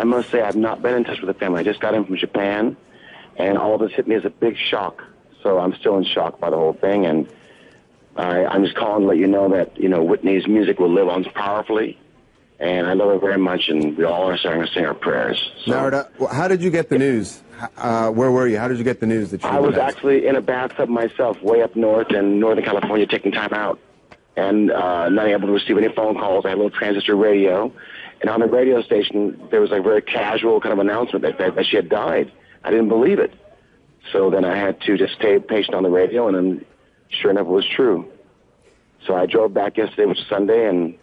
I must say I've not been in touch with the family. I just got in from Japan, and all of this hit me as a big shock. So I'm still in shock by the whole thing, and I'm just calling to let you know that, you know, Whitney's music will live on powerfully, and I love her very much, and we all are starting to sing our prayers. So, Narada, how did you get the news? Where were you? How did you get the news that she I was actually in a bathtub myself, way up north in Northern California, taking time out, and not able to receive any phone calls. I had a little transistor radio, and on the radio station, there was a very casual kind of announcement that she had died. I didn't believe it. So then I had to just stay patient on the radio, and then sure enough, it was true. So I drove back yesterday, which is Sunday, and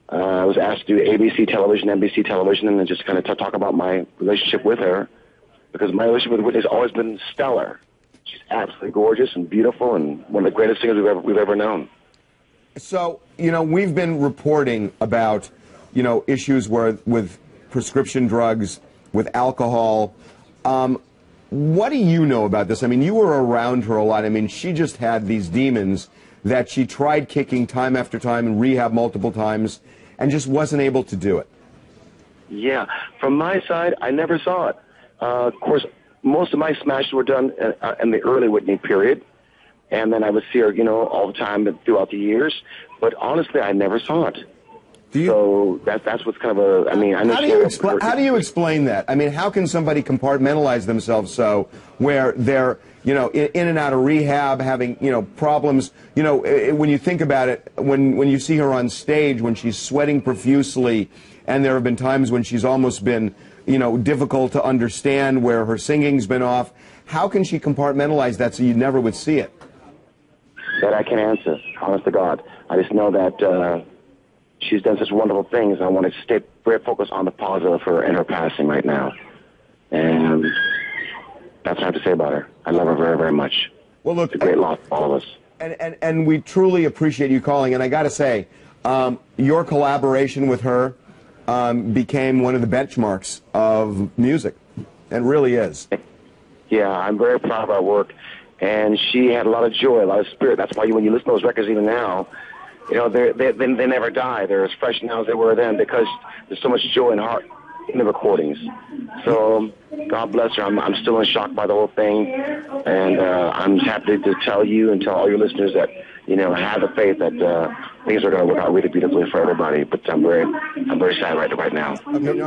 I was asked to do ABC television, NBC television, and then just kind of talk about my relationship with her, because my relationship with Whitney has always been stellar. She's absolutely gorgeous and beautiful, and one of the greatest singers we've ever known. So, you know, we've been reporting about, you know, issues with prescription drugs, with alcohol. What do you know about this? I mean, you were around her a lot. I mean, she just had these demons that she tried kicking time after time in rehab multiple times and just wasn't able to do it. Yeah. From my side, I never saw it. Of course, most of my smashes were done in the early Whitney period, and then I would see her, you know, all the time throughout the years. But honestly, I never saw it. So that's what's kind of a. I mean, I know. How do you explain that? I mean, how can somebody compartmentalize themselves so where they're, you know, in and out of rehab, having, you know, problems? You know, when you think about it, when you see her on stage, when she's sweating profusely, and there have been times when she's almost been, you know, difficult to understand, where her singing's been off. How can she compartmentalize that so you never would see it? That I can answer, honest to God. I just know that she's done such wonderful things, and I want to stay very focused on the positive of her and her passing right now. And that's what I have to say about her. I love her very, very much. Well, look, it's a great loss for all of us. And we truly appreciate you calling. And I got to say, your collaboration with her became one of the benchmarks of music. It really is. Yeah, I'm very proud of our work. And she had a lot of joy, a lot of spirit. That's why when you listen to those records even now, you know, they never die. They're as fresh now as they were then, because there's so much joy and heart in the recordings. So God bless her. I'm still in shock by the whole thing, and I'm happy to tell you and tell all your listeners that, you know, have the faith that things are going to work out really beautifully for everybody. But I'm very sad right now. Okay,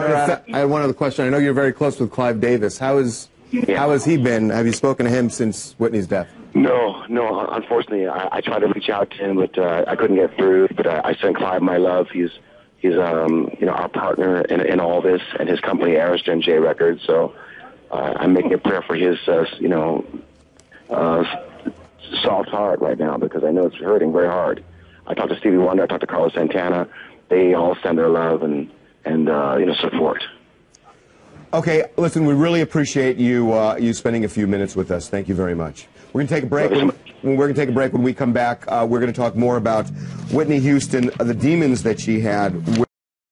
I had one other question. I know you're very close with Clive Davis. How has he been? Have you spoken to him since Whitney's death? No. Unfortunately, I tried to reach out to him, but I couldn't get through. But I sent Clive my love. He's you know, our partner in all this, and his company, Arista and J Records. So I'm making a prayer for his, you know, soft heart right now, because I know it's hurting very hard. I talked to Stevie Wonder. I talked to Carlos Santana. They all send their love and you know, support. Okay, listen, we really appreciate you spending a few minutes with us. Thank you very much. We're going to take a break. We're going to take a break. When we come back, we're going to talk more about Whitney Houston, the demons that she had.